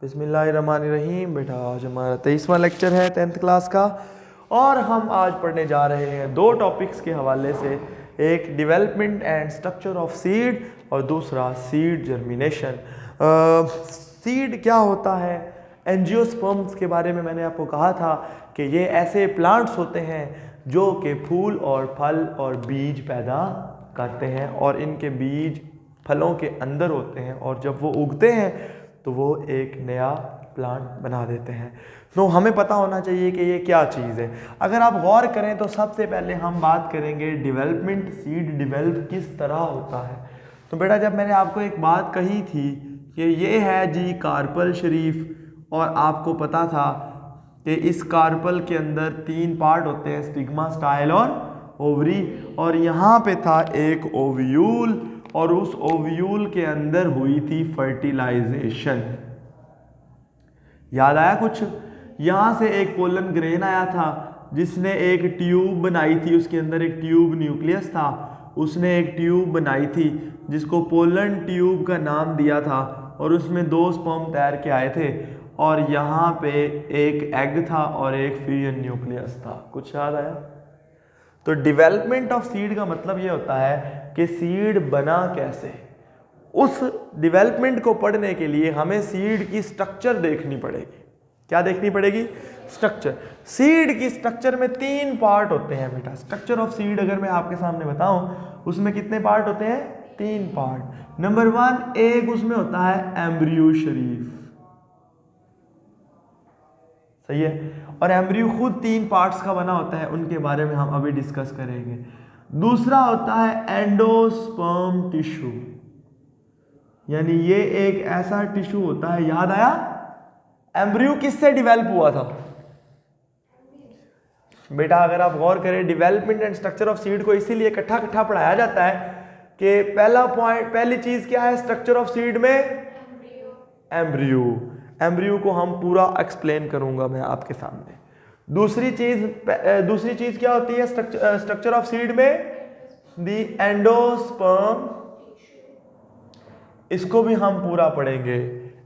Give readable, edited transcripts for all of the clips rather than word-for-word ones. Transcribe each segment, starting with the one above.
बिस्मिल्लाहिर्रहमानिर्रहीम। बेटा आज हमारा 23वां लेक्चर है 10th क्लास का और हम आज पढ़ने जा रहे हैं दो टॉपिक्स के हवाले से, एक development and structure of seed और दूसरा सीड जर्मिनेशन। सीड क्या होता है? एंजियोस्पर्म्स के बारे में मैंने आपको कहा था कि ये ऐसे प्लांट्स होते हैं जो कि फूल और फल और बीज पैदा करते हैं और इनके बीज फलों के अंदर होते हैं और जब वो उगते हैं तो वो एक नया प्लांट बना देते हैं। तो हमें पता होना चाहिए कि ये क्या चीज़ है। अगर आप गौर करें तो सबसे पहले हम बात करेंगे डेवलपमेंट। सीड डेवलप किस तरह होता है? तो बेटा जब मैंने आपको एक बात कही थी कि ये है जी कार्पल शरीफ और आपको पता था कि इस कार्पल के अंदर 3 पार्ट होते हैं, स्टिग्मा, स्टाइल और ओवरी, और यहाँ पे था एक ओव्यूल और उस ओव्यूल के अंदर हुई थी फर्टिलाइजेशन। याद आया कुछ? यहाँ से एक पोलन ग्रेन आया था जिसने एक ट्यूब बनाई थी, उसके अंदर एक ट्यूब न्यूक्लियस था, उसने एक ट्यूब बनाई थी जिसको पोलन ट्यूब का नाम दिया था और उसमें 2 स्पर्म तैर के आए थे और यहाँ पे एक एग था और एक फ्यूजन न्यूक्लियस था। कुछ याद आया? तो डेवलपमेंट ऑफ सीड का मतलब ये होता है कि सीड बना कैसे। उस डेवलपमेंट को पढ़ने के लिए हमें सीड की स्ट्रक्चर देखनी पड़ेगी। क्या देखनी पड़ेगी? स्ट्रक्चर। सीड की स्ट्रक्चर में 3 पार्ट होते हैं बेटा। स्ट्रक्चर ऑफ सीड अगर मैं आपके सामने बताऊं उसमें कितने पार्ट होते हैं? 3 पार्ट। नंबर 1, एक उसमें होता है एम्ब्रियो शरीफ, सही है, और एम्ब्रियो खुद 3 पार्ट्स का बना होता है, उनके बारे में हम अभी डिस्कस करेंगे। दूसरा होता है एंडोस्पर्म टिश्यू, यानी ये एक ऐसा टिश्यू होता है। याद आया? एम्ब्रियो किससे डेवलप हुआ था बेटा? अगर आप गौर करें, development and structure of seed को इसीलिए इकट्ठा पढ़ाया जाता है कि पहली चीज क्या है स्ट्रक्चर ऑफ सीड में? एम्ब्रियो। एम्ब्रियो को हम पूरा एक्सप्लेन करूंगा मैं आपके सामने। दूसरी चीज क्या होती है स्ट्रक्चर ऑफ सीड में? दी एंडोस्पर्म। इसको भी हम पूरा पढ़ेंगे।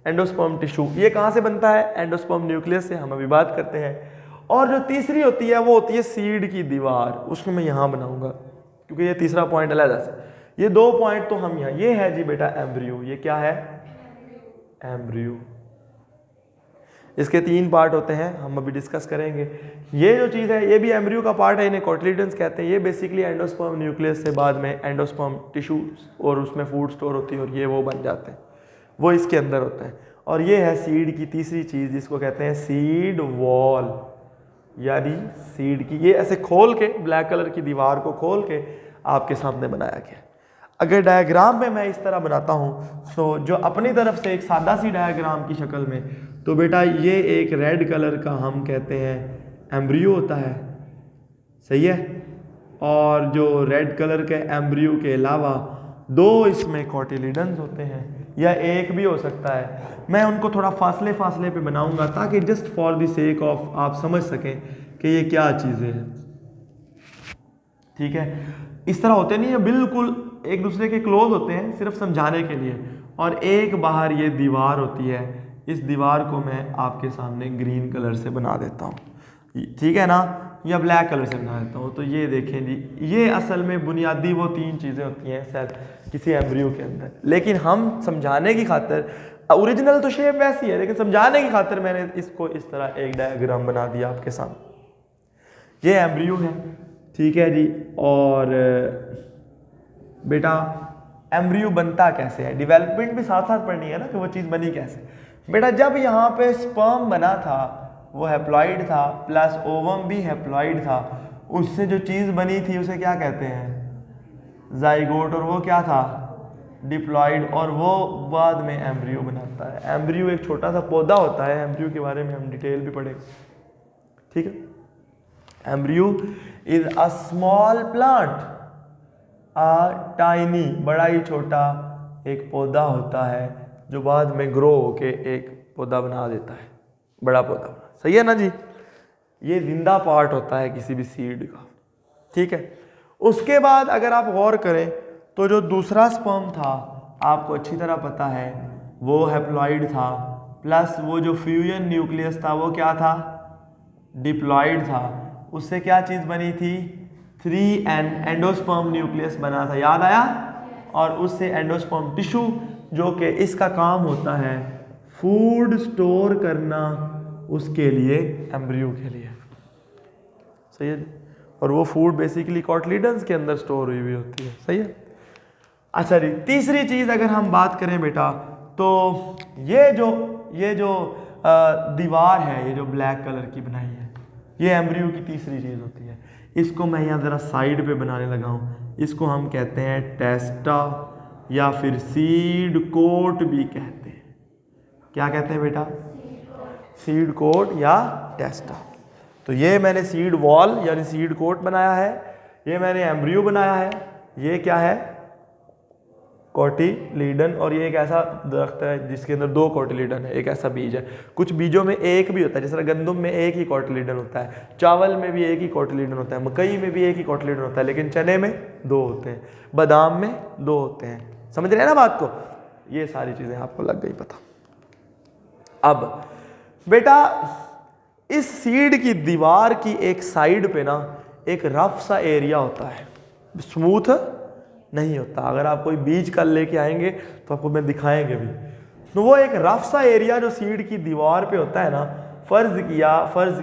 एंडोस्पर्म टिश्यू ये कहां से बनता है? एंडोस्पर्म न्यूक्लियस से, हम अभी बात करते हैं। और जो तीसरी होती है वो होती है सीड की दीवार, उसको मैं यहां बनाऊंगा क्योंकि ये तीसरा पॉइंट अलग से। ये 2 पॉइंट तो हम यहां, ये है जी बेटा एम्ब्रियो। ये क्या है? एम्ब्रियो। इसके 3 पार्ट होते हैं, हम अभी डिस्कस करेंगे। ये जो चीज़ है ये भी एम्ब्रियो का पार्ट है, इन्हें कोटिलिडन्स कहते हैं। ये बेसिकली एंडोस्पर्म न्यूक्लियस से बाद में एंडोस्पर्म टिश्यू और उसमें फूड स्टोर होती है और ये वो बन जाते हैं, वो इसके अंदर होते हैं। और ये है सीड की तीसरी चीज़ जिसको कहते हैं सीड वॉल, यानी सीड की ये ऐसे खोल के, ब्लैक कलर की दीवार को खोल के आपके सामने बनाया गया। अगर डायग्राम में मैं इस तरह बनाता हूँ तो जो अपनी तरफ से एक सादा सी डायग्राम की शक्ल में, तो बेटा ये एक रेड कलर का हम कहते हैं एम्ब्रियो होता है, सही है। और जो रेड कलर के एम्ब्रियो के अलावा 2 इसमें कोटिलिडन्स होते हैं, या एक भी हो सकता है। मैं उनको थोड़ा फासले पे बनाऊंगा ताकि just for the sake of आप समझ सकें कि ये क्या चीज़ें हैं, ठीक है। इस तरह होते नहीं है, बिल्कुल एक दूसरे के क्लोज होते हैं, सिर्फ समझाने के लिए। और एक बाहर ये दीवार होती है, इस दीवार को मैं आपके सामने ग्रीन कलर से बना देता हूँ, ठीक है ना, या ब्लैक कलर से बना देता हूँ। तो ये देखें जी, ये असल में बुनियादी वो 3 चीज़ें होती हैं सेल किसी एम्ब्रियो के अंदर। लेकिन हम समझाने की खातिर, ओरिजिनल तो शेप वैसी है लेकिन समझाने की खातिर मैंने इसको इस तरह एक डायग्राम बना दिया आपके सामने। ये एम्ब्रियो है, ठीक है जी। और बेटा एम्ब्रियो बनता कैसे है? डेवलपमेंट भी साथ साथ पढ़नी है ना कि वो चीज़ बनी कैसे। बेटा जब यहाँ पे स्पर्म बना था वो हैप्लॉइड था, प्लस ओवम भी हैप्लॉइड था, उससे जो चीज़ बनी थी उसे क्या कहते हैं? जाइगोट। और वो क्या था? डिप्लॉइड। और वो बाद में एम्ब्रियो बनाता है। एम्ब्रियो एक छोटा सा पौधा होता है, एम्ब्रियो के बारे में हम डिटेल भी पढ़ेंगे, ठीक है। Embryo is a small plant, tiny, बड़ा ही छोटा एक पौधा होता है जो बाद में ग्रो होके एक पौधा बना देता है, बड़ा पौधा, सही है ना जी। ये जिंदा पार्ट होता है किसी भी सीड का, ठीक है। उसके बाद अगर आप गौर करें तो जो दूसरा स्पर्म था आपको अच्छी तरह पता है वो हैप्लॉइड था, प्लस वो जो फ्यूजन न्यूक्लियस था वो क्या था, डिप्लॉयड था, उससे क्या चीज़ बनी थी, 3n एंडोस्पर्म न्यूक्लियस बना था, याद आया। और उससे एंडोस्पर्म टिश्यू जो कि इसका काम होता है फूड स्टोर करना उसके लिए, एम्ब्रियो के लिए, सही है। और वो फूड बेसिकली कॉटलीडन्स के अंदर स्टोर हुई होती है, सही है। अच्छा जी, तीसरी चीज़ अगर हम बात करें बेटा, तो ये जो दीवार है, ये जो ब्लैक कलर की बनाई है, ये एम्ब्रियो की तीसरी चीज़ होती है। इसको मैं यहाँ ज़रा साइड पे बनाने लगा हूँ। इसको हम कहते हैं टेस्टा या फिर सीड कोट भी कहते हैं। क्या कहते हैं बेटा, सीड कोट या टेस्टा। तो ये मैंने सीड वॉल यानी सीड कोट बनाया है, ये मैंने एम्ब्रियो बनाया है, ये क्या है, कोटिलीडन। और ये एक ऐसा दरख्त है जिसके अंदर 2 कोटिलीडन है, एक ऐसा बीज है। कुछ बीजों में एक भी होता है, जैसे गंदम में एक ही कोटिलीडन होता है, चावल में भी एक ही कोटिलीडन होता है, मकई में भी एक ही कोटिलीडन होता है, लेकिन चने में 2 होते हैं, बादाम में 2 होते हैं। समझ रहे हैं ना बात को। ये सारी चीज़ें आपको लग गई पता। अब बेटा इस सीड की दीवार की एक साइड पे ना एक रफ सा एरिया होता है, स्मूथ नहीं होता। अगर आप कोई बीज कल लेके आएंगे तो आपको मैं दिखाएंगे भी। तो वो एक रफ सा एरिया जो सीड की दीवार पे होता है ना, फर्ज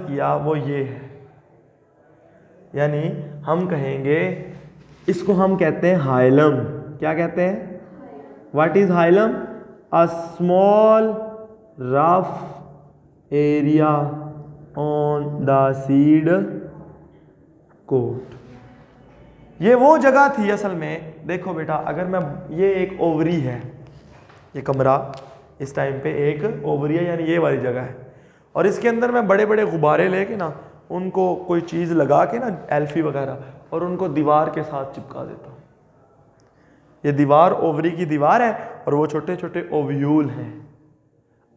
किया वो ये है, यानी हम कहेंगे इसको हम कहते हैं हाइलम। क्या कहते हैं, what is hilum, a small rough area on the seed coat. ये वो जगह थी असल में। देखो बेटा, अगर मैं, ये एक ओवरी है, ये कमरा इस टाइम पे एक ओवरी है, यानी ये वाली जगह है, और इसके अंदर मैं बड़े बड़े गुब्बारे लेके ना उनको कोई चीज़ लगा के ना, एल्फी वगैरह, और उनको दीवार के साथ चिपका देता हूँ। ये दीवार ओवरी की दीवार है और वो छोटे छोटे ओव्यूल हैं।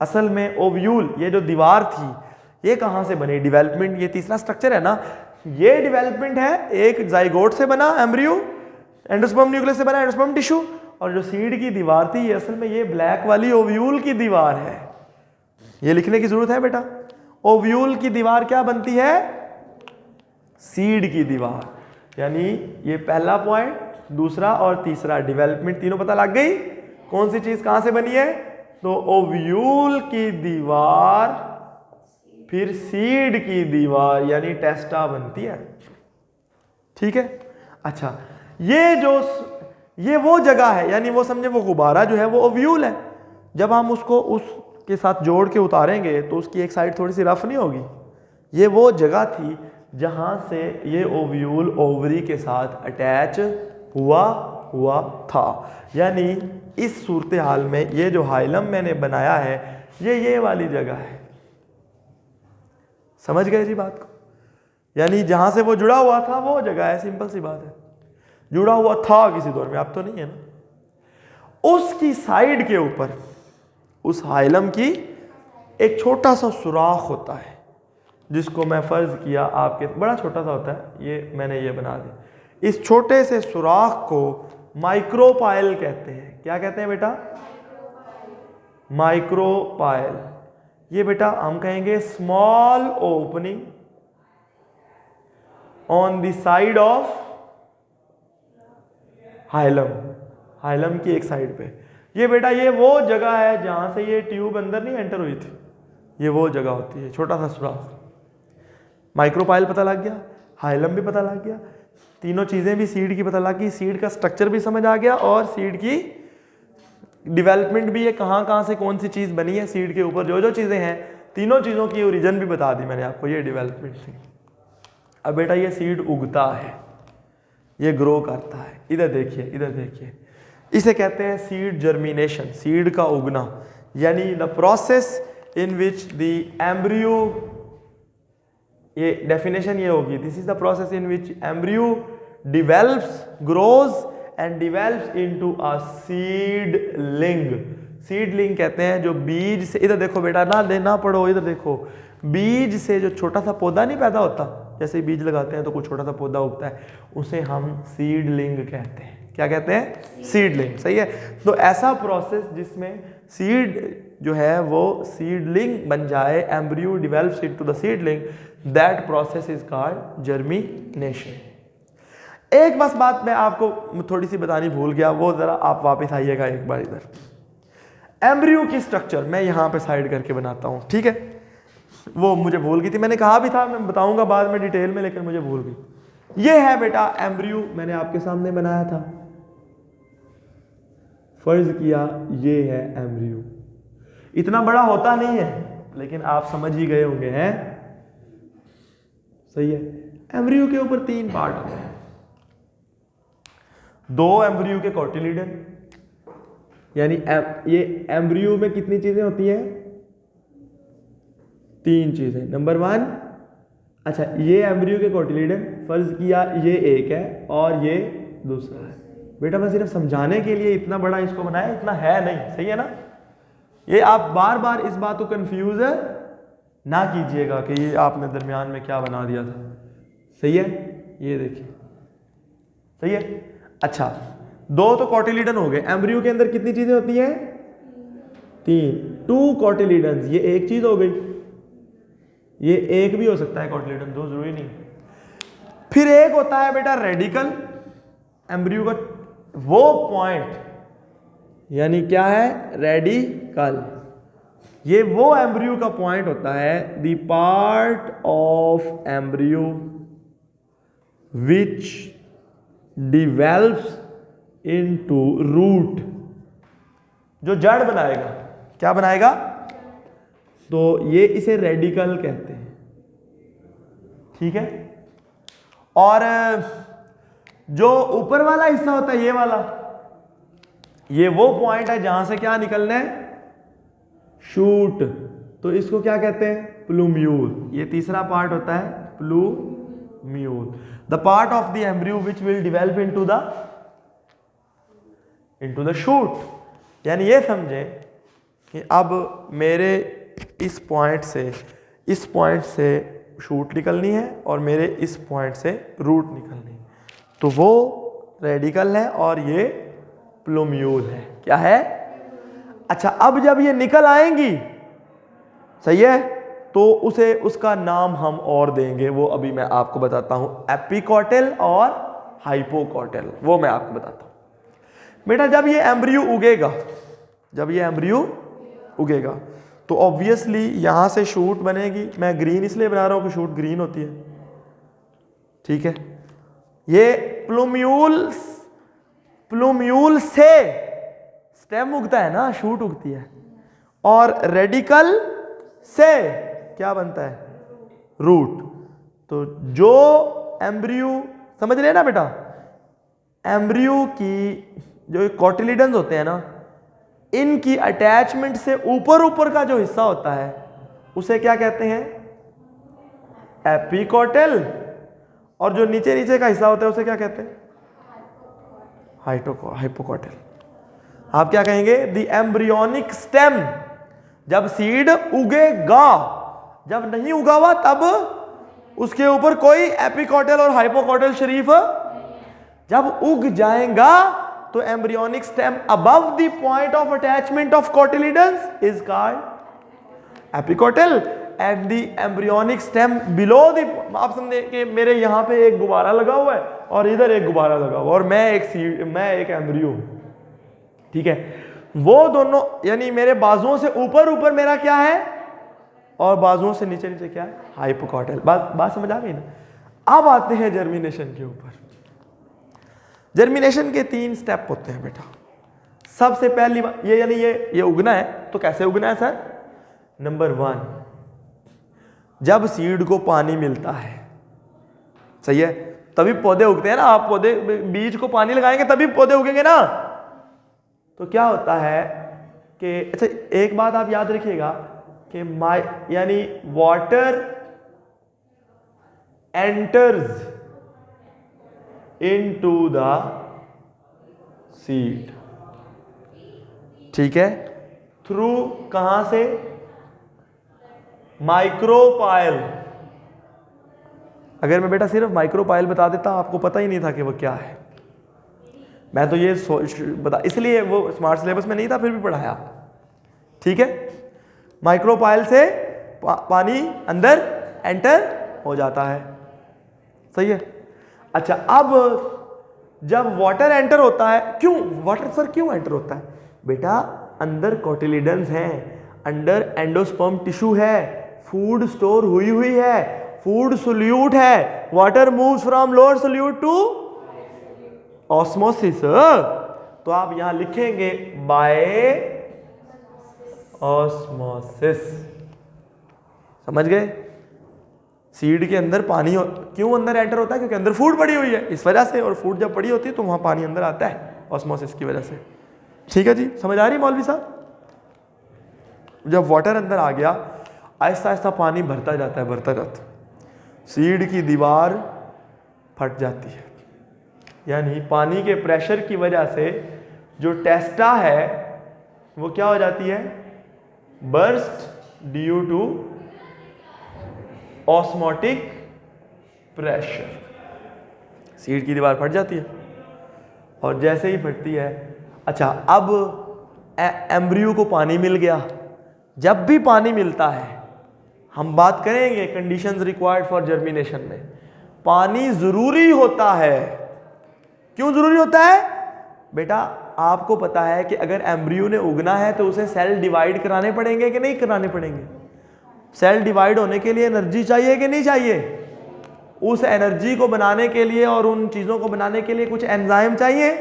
असल में ओव्यूल, ये जो दीवार थी ये कहाँ से बनी, डेवलपमेंट, ये तीसरा स्ट्रक्चर है ना, ये डेवलपमेंट है एक जाइगोट से बना एम्ब्रियो, एंडोस्पर्म न्यूक्लियस से बना एंडोस्पर्म टिश्यू, और जो सीड की दीवार थी ये असल में ये ब्लैक वाली ओव्यूल की दीवार है। ये लिखने की जरूरत है बेटा, ओव्यूल की दीवार क्या बनती है, सीड की दीवार। यानी ये पहला पॉइंट, दूसरा और तीसरा डेवलपमेंट तीनों पता लग गई। कौन सी चीज कहां से बनी है, तो ओव्यूल की दीवार फिर सीड की दीवार यानी टेस्टा बनती है। ठीक है। अच्छा, ये वो जगह है, यानी वो समझे वो गुब्बारा जो है वो ओव्यूल है। जब हम उसको उसके साथ जोड़ के उतारेंगे तो उसकी एक साइड थोड़ी सी रफ नहीं होगी। ये वो जगह थी जहां से ये ओव्यूल ओवरी के साथ अटैच हुआ था। यानी इस सूरत हाल में ये जो हाइलम मैंने बनाया है ये वाली जगह है। समझ गए जी बात को, यानी जहां से वो जुड़ा हुआ था वो जगह है। सिंपल सी बात है, जुड़ा हुआ था किसी दौर में, आप तो नहीं है ना। उसकी साइड के ऊपर उस हाइलम की एक छोटा सा सुराख होता है, जिसको मैं फर्ज किया आपके, बड़ा छोटा सा होता है ये, मैंने ये बना दिया। इस छोटे से सुराख को माइक्रोपाइल कहते हैं। क्या कहते हैं बेटा, माइक्रोपाइल। ये बेटा हम कहेंगे small opening on the side of hilum, hilum की एक साइड पे। ये बेटा ये वो जगह है जहां से ये ट्यूब अंदर नहीं एंटर हुई थी, ये वो जगह होती है, छोटा सा सुराख। माइक्रोपाइल पता लग गया, हाइलम भी पता लग गया, तीनों चीजें भी सीड की पता लग गई, सीड का स्ट्रक्चर भी समझ आ गया और सीड की डेवलपमेंट भी है, कहाँ से कौन सी चीज बनी है सीड के ऊपर, जो चीजें हैं, तीनों चीजों की ओरिजिन भी बता दी मैंने आपको, ये डेवलपमेंट थी। अब बेटा ये सीड उगता है, ये ग्रो करता है। इधर देखिए, इसे कहते हैं सीड जर्मिनेशन, सीड का उगना, यानी the process in which the embryo, ये डेफिनेशन ये होगी, this is the process in which embryo develops, grows and develops into a seedling. Seedling कहते हैं जो बीज से, इधर देखो बेटा, ना देना पड़ो, इधर देखो, बीज से जो छोटा सा पौधा नहीं पैदा होता, जैसे बीज लगाते हैं तो कुछ छोटा सा पौधा उगता है, उसे हम सीडलिंग कहते हैं। क्या कहते हैं, सीडलिंग। सही है। तो ऐसा प्रोसेस जिसमें सीड जो है वो सीडलिंग बन जाए, embryo develops into the seedling, that process is called germination. एक बस बात मैं आपको थोड़ी सी बतानी भूल गया, वो जरा आप वापस आइएगा एक बार इधर। एम्ब्रियो की स्ट्रक्चर मैं यहाँ पे साइड करके बनाता हूँ, ठीक है, वो मुझे भूल गई थी, मैंने कहा भी था मैं बताऊंगा बाद में डिटेल में, लेकिन मुझे भूल गई। ये है बेटा एम्ब्रियो, मैंने आपके सामने बनाया था, फर्ज किया ये है एम्ब्रियो। इतना बड़ा होता नहीं है लेकिन आप समझ ही गए होंगे, हैं, सही है। एम्ब्रियो के ऊपर 3 पार्ट होते हैं, 2 एम्ब्रियो के कोटिलिडन, यानी ये एम्ब्रियो में कितनी चीजें होती हैं, 3 चीजें। नंबर 1, अच्छा ये एम्ब्रियो के कोटिलिडन, फर्ज किया ये एक है और ये दूसरा है। बेटा मैं सिर्फ समझाने के लिए इतना बड़ा इसको बनाया, इतना है नहीं, सही है ना। ये आप बार बार इस बात को कंफ्यूज ना कीजिएगा कि ये आपने दरमियान में क्या बना दिया था, सही है। ये देखिए, सही है। अच्छा 2 तो कोटिलिडन हो गए। एम्ब्रियो के अंदर कितनी चीजें होती हैं, 3, 2 कोटिलिडन, ये एक चीज हो गई, ये एक भी हो सकता है कोटिलिडन, 2 जरूरी नहीं। फिर एक होता है बेटा रेडिकल, एम्ब्रियो का वो पॉइंट, यानी क्या है, रेडिकल, ये वो एम्ब्रियो का पॉइंट होता है, the part of embryo which develops into root, जो जड़ बनाएगा, क्या बनाएगा, तो ये इसे रेडिकल कहते हैं, ठीक है। और जो ऊपर वाला हिस्सा होता है ये वाला, ये वो पॉइंट है जहां से क्या निकलना है, शूट, तो इसको क्या कहते हैं, प्लूम्यूल। ये तीसरा पार्ट होता है plumule, the part of the embryo which will develop into the shoot. यानी ये समझे कि अब मेरे इस पॉइंट से शूट निकलनी है और मेरे इस पॉइंट से रूट निकलनी है, तो वो रेडिकल है और ये प्लूम्यूल है, क्या है। अच्छा अब जब ये निकल आएंगी, सही है, तो उसका नाम हम और देंगे, वो अभी मैं आपको बताता हूं, एपिकॉटल और हाइपोकॉटल, वो मैं आपको बताता हूं। बेटा जब ये एम्ब्रियो उगेगा तो ऑब्वियसली यहां से शूट बनेगी। मैं ग्रीन इसलिए बना रहा हूं कि शूट ग्रीन होती है, ठीक है। ये प्लूम्यूल से स्टेम उगता है ना, शूट उगती है, और रेडिकल से क्या बनता है, रूट। तो जो एम्ब्रियो, समझ रहे हैं ना बेटा, एम्ब्रियो की जो कोटिलिडन्स होते हैं ना, इनकी अटैचमेंट से ऊपर का जो हिस्सा होता है उसे क्या कहते हैं, एपिकॉटल, और जो नीचे का हिस्सा होता है उसे क्या कहते हैं, हाइपोकॉटल। आप क्या कहेंगे, द एम्ब्रियोनिक स्टेम, जब सीड उगेगा, जब नहीं उगा हुआ तब उसके ऊपर कोई एपिकॉटल और हाइपोकॉटल शरीफ, जब उग जाएगा तो embryonic stem above the point of attachment of cotyledons is called epicotyl, and the embryonic stem below the, आप समझे कि मेरे यहां पे एक गुब्बारा लगा हुआ है और इधर एक गुब्बारा लगा हुआ है और मैं एक एम्ब्रियो, ठीक है। वो दोनों यानी मेरे बाजुओं से ऊपर मेरा क्या है और बाजुओं से नीचे क्या है, हाइपोकॉटल। बात समझ आ गई ना। अब आते हैं जर्मिनेशन के ऊपर। जर्मिनेशन के 3 स्टेप होते हैं बेटा। सबसे पहली बात ये, यानी ये उगना है, तो कैसे उगना है सर, नंबर 1, जब सीड को पानी मिलता है, सही है, तभी पौधे उगते हैं ना। आप बीज को पानी लगाएंगे तभी पौधे उगेंगे ना। तो क्या होता है कि, अच्छा एक बात आप याद रखिएगा कि यानी water enters into the seed, ठीक है, थ्रू कहां से, माइक्रोपाइल। अगर मैं बेटा सिर्फ माइक्रोपाइल बता देता, आपको पता ही नहीं था कि वो क्या है। मैं तो ये बता, इसलिए वो स्मार्ट सिलेबस में नहीं था, फिर भी पढ़ाया। ठीक है, माइक्रोपाइल से पानी अंदर एंटर हो जाता है, सही है। अच्छा, अब जब वाटर एंटर होता है, क्यों वाटर सर क्यों एंटर होता है बेटा? अंदर कोटिलिडन्स हैं, अंदर एंडोस्पर्म टिश्यू है, फूड स्टोर हुई है, फूड सोल्यूट है, water moves from lower solute to osmosis. तो आप यहां लिखेंगे बाय ऑस्मोसिस, समझ गए? सीड के अंदर पानी क्यों अंदर एंटर होता है? क्योंकि अंदर फूड पड़ी हुई है, इस वजह से। और फूड जब पड़ी होती है तो वहां पानी अंदर आता है ऑस्मोसिस की वजह से। ठीक है जी, समझ आ रही मौलवी साहब? जब वाटर अंदर आ गया, आहिस्ता आहिस्ता पानी भरता जाता है, भरता जाता है, सीड की दीवार फट जाती है, यानी पानी के प्रेशर की वजह से जो टेस्टा है वो क्या हो जाती है? Burst due to osmotic pressure. Seed की दीवार फट जाती है, और जैसे ही फटती है, अच्छा अब एम्ब्रियो को पानी मिल गया। जब भी पानी मिलता है, हम बात करेंगे कंडीशंस रिक्वायर्ड फॉर जर्मिनेशन में, पानी जरूरी होता है। क्यों जरूरी होता है बेटा? आपको पता है कि अगर एम्ब्रियो ने उगना है तो उसे सेल डिवाइड कराने पड़ेंगे कि नहीं कराने पड़ेंगे? सेल डिवाइड होने के लिए एनर्जी चाहिए कि नहीं चाहिए? उस एनर्जी को बनाने के लिए और उन चीज़ों को बनाने के लिए कुछ एंजाइम चाहिए।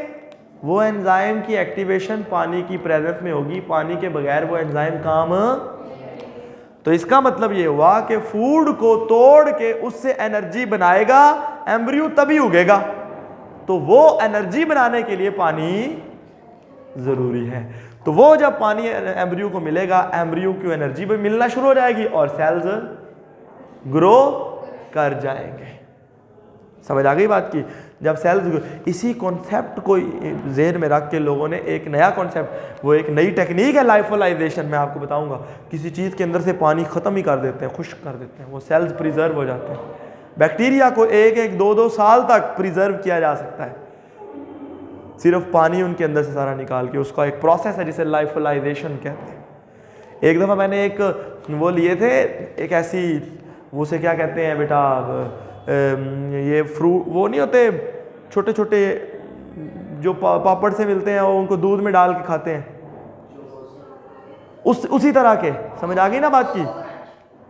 वो एंजाइम की एक्टिवेशन पानी की प्रेजेंस में होगी, पानी के बगैर वो एंजाइम काम। तो इसका मतलब ये हुआ कि फूड को तोड़ के उससे एनर्जी बनाएगा एम्ब्रियो, तभी उगेगा। तो वो एनर्जी बनाने के लिए पानी जरूरी है। तो वो जब पानी एम्ब्रियो को मिलेगा, एम्ब्रियो की एनर्जी भी मिलना शुरू हो जाएगी और सेल्स ग्रो कर जाएंगे। समझ आ गई बात की? जब सेल्स, इसी कॉन्सेप्ट को ज़हन में रख के लोगों ने एक नया कॉन्सेप्ट, वो एक नई टेक्निक है लाइफोलाइजेशन, मैं आपको बताऊंगा। किसी चीज़ के अंदर से पानी ख़त्म ही कर देते हैं, खुश्क कर देते हैं, वो सेल्स प्रिजर्व हो जाते हैं। बैक्टीरिया को 1-2 साल तक प्रिजर्व किया जा सकता है, सिर्फ पानी उनके अंदर से सारा निकाल के। उसका एक प्रोसेस है जिसे लाइफोलाइजेशन कहते हैं। एक दफ़ा मैंने एक वो लिए थे, एक ऐसी, वो से क्या कहते हैं बेटा, ये फ्रूट वो नहीं होते छोटे छोटे जो पापड़ से मिलते हैं, वो उनको दूध में डाल के खाते हैं, उसी तरह के। समझ आ गई ना बात की?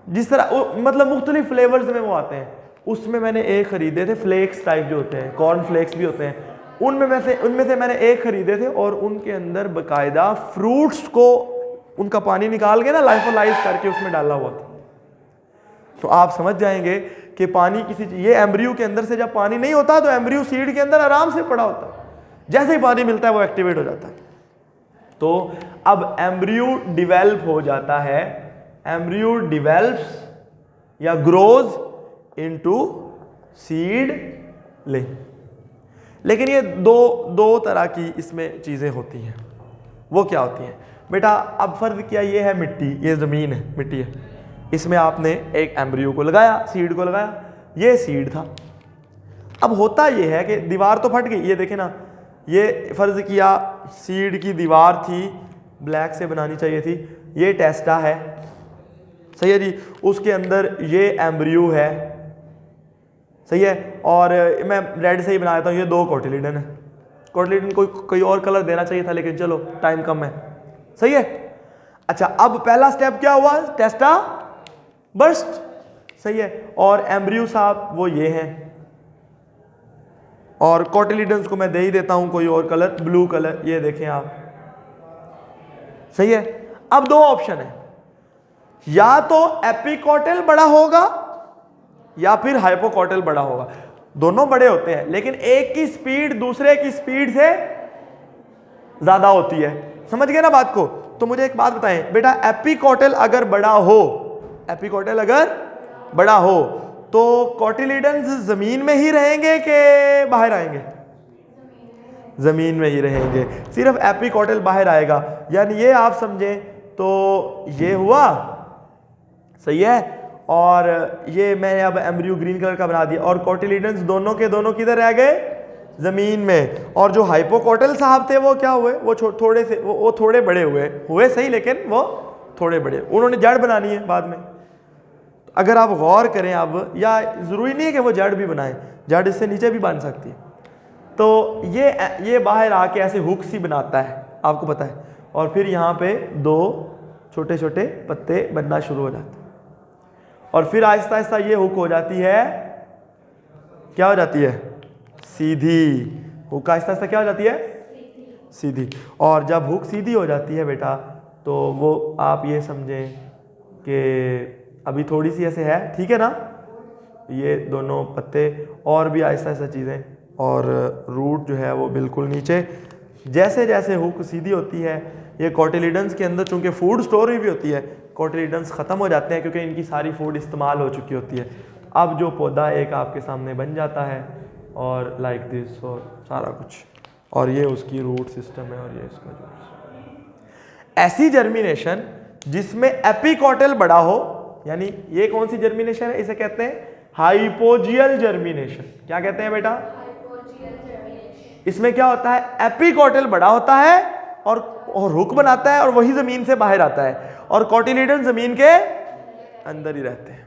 जिस तरह मतलब मुख्तलिफ फ्लेवर्स में वो आते हैं। उसमें मैंने एक खरीदे थे, फ्लेक्स टाइप जो होते हैं, कॉर्न फ्लेक्स भी होते हैं, उनमें से मैंने एक खरीदे थे, और उनके अंदर बाकायदा फ्रूट्स को उनका पानी निकाल के ना लाइफोलाइज करके उसमें डाला हुआ था। तो आप समझ जाएंगे कि पानी किसी, ये एम्ब्रियो के अंदर से जब पानी नहीं होता तो एम्ब्रियो सीड के अंदर आराम से पड़ा होता है, जैसे ही पानी मिलता है वो एक्टिवेट हो जाता है। तो अब एम्ब्रियो डिवेल्प हो जाता है, एम्ब्रियो डिवेल्प्स या ग्रोज इनटू सीडलिंग। लेकिन ये दो तरह की इसमें चीज़ें होती हैं। वो क्या होती हैं बेटा? अब फर्ज क्या ये है, मिट्टी, ये ज़मीन है, मिट्टी है, इसमें आपने एक एम्ब्रियो को लगाया, सीड को लगाया, ये सीड था। अब होता ये है कि दीवार तो फट गई, ये देखें ना, ये फर्ज किया सीड की दीवार थी, ब्लैक से बनानी चाहिए थी, ये टेस्टा है, सही है जी, उसके अंदर ये एम्ब्रियो है, सही है, और मैं रेड से ही बना देता हूँ, ये 2 कोटिलिडन है। कोटिलिडन को कोई और कलर देना चाहिए था, लेकिन चलो टाइम कम है, सही है। अच्छा, अब पहला स्टेप क्या हुआ? टेस्टा बर्स्ट, सही है, और एम्ब्रियो साहब वो ये हैं, और कोटिलिडन्स को मैं दे ही देता हूं कोई और कलर, ब्लू कलर, ये देखें आप, सही है। अब 2 ऑप्शन है, या तो एपिकोटल बड़ा होगा या फिर हाइपोकोटल बड़ा होगा। दोनों बड़े होते हैं, लेकिन एक की स्पीड दूसरे की स्पीड से ज्यादा होती है। समझ गए ना बात को? तो मुझे एक बात बताएं बेटा, एपिकोटल अगर बड़ा हो, एपिकोटल अगर बड़ा हो तो कोटिलिडन्स जमीन में ही रहेंगे कि बाहर आएंगे? जमीन में ही रहेंगे, सिर्फ एपिकोटल बाहर आएगा। यानी ये आप समझें तो ये हुआ, सही है, और ये मैंने अब एम्ब्रियो ग्रीन कलर का बना दिया, और कोटिलिडन्स दोनों के दोनों किधर रह गए? जमीन में। और जो हाइपोकोटल साहब थे वो क्या हुए? वो थोड़े से वो थोड़े बड़े हुए, सही, लेकिन वो थोड़े बड़े, उन्होंने जड़ बनानी है बाद में। अगर आप गौर करें अब, या ज़रूरी नहीं है कि वो जड़ भी बनाएं, जड़ इससे नीचे भी बन सकती है। तो ये बाहर आके ऐसे हुक सी बनाता है, आपको पता है, और फिर यहाँ पे 2 छोटे छोटे पत्ते बनना शुरू हो जाते हैं, और फिर आहिस्ता आहिस्ता ये हुक हो जाती है, क्या हो जाती है, सीधी। हुक आहिस्ता आहिस्ता क्या हो जाती है, सीधी। और जब हुक सीधी हो जाती है बेटा, तो वो आप ये समझें कि अभी थोड़ी सी ऐसे है, ठीक है ना, ये दोनों पत्ते, और भी आहिस्ता आहिस्ता चीज़ें, और रूट जो है वो बिल्कुल नीचे। जैसे जैसे हुक सीधी होती है, ये कोटिलीडन्स के अंदर चूँकि फूड स्टोर हुई भी होती है, कोटिलीडन्स ख़त्म हो जाते हैं क्योंकि इनकी सारी फूड इस्तेमाल हो चुकी होती है। अब जो पौधा एक आपके सामने बन जाता है, और लाइक दिस, और सारा कुछ, और ये उसकी रूट सिस्टम है, और ये इसका जो ऐसी जर्मिनेशन जिसमें एपिकोटल बड़ा हो, यानी ये कौन सी जर्मिनेशन है, इसे कहते हैं हाइपोजियल जर्मिनेशन। क्या कहते हैं बेटा, इसमें क्या होता है, एपिकोटल बड़ा होता है और हुक बनाता है, और वही जमीन से बाहर आता है, और कोटिलीडन जमीन के अंदर ही रहते हैं।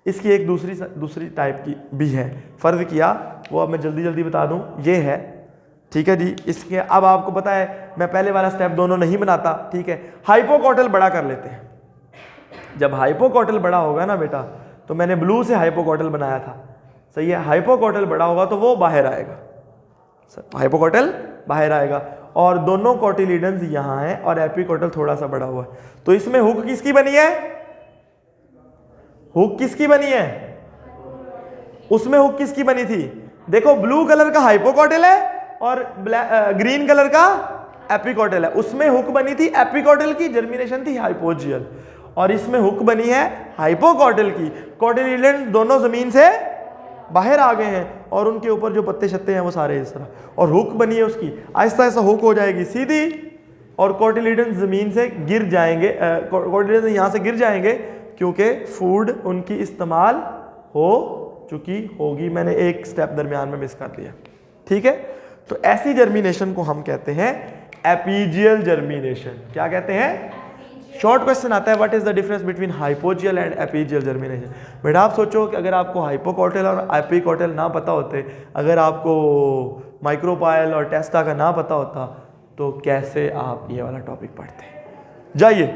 इसकी एक दूसरी टाइप की भी है, फर्ज किया, वो अब मैं जल्दी जल्दी बता दूं, ये है, ठीक है जी। इसके अब आपको पता है, मैं पहले वाला स्टेप दोनों नहीं बनाता, ठीक है। हाइपोकोटल बड़ा कर लेते हैं। जब हाइपोकोटल बड़ा होगा ना बेटा, तो मैंने ब्लू से हाइपोकोटल बनाया था, सही है। हाइपोकोटल बड़ा होगा तो वो बाहर आएगा, हाइपोकोटल बाहर आएगा, और दोनों कोटिलीडन्स यहाँ हैं, और एपिकोटल थोड़ा सा बड़ा हुआ है। तो इसमें हुक किसकी बनी है, हुक किसकी बनी है, उसमें हुक किसकी बनी थी, देखो ब्लू कलर का हाइपोकोटल है और ग्रीन कलर का एपिकोटल है। उसमें हुक बनी थी एपिकोटल की, जर्मिनेशन थी हाइपोजियल, और इसमें हुक बनी है हाइपोकोटल की। कोटिलीडन दोनों जमीन से बाहर आ गए हैं, और उनके ऊपर जो पत्ते छत्ते हैं वो सारे इस तरह, और हुक बनी है उसकी, आहिस्ता आहिस्ता हुक हो जाएगी सीधी, और कोटिलीडन जमीन से गिर जाएंगे, कोटिलीडन यहाँ से गिर जाएंगे, क्योंकि फूड उनकी इस्तेमाल हो चुकी होगी। मैंने एक स्टेप दरमियान में मिस कर दिया, ठीक है। तो ऐसी जर्मिनेशन को हम कहते हैं एपीजियल जर्मिनेशन। क्या कहते हैं, शॉर्ट क्वेश्चन आता है, what is the difference between hypogeal and epigeal germination. बेटा आप सोचो कि अगर आपको हाइपोकोटल और एपिकोटल ना पता होते, अगर आपको माइक्रोपाइल और टेस्टा का ना पता होता, तो कैसे आप ये वाला टॉपिक पढ़ते। जाइए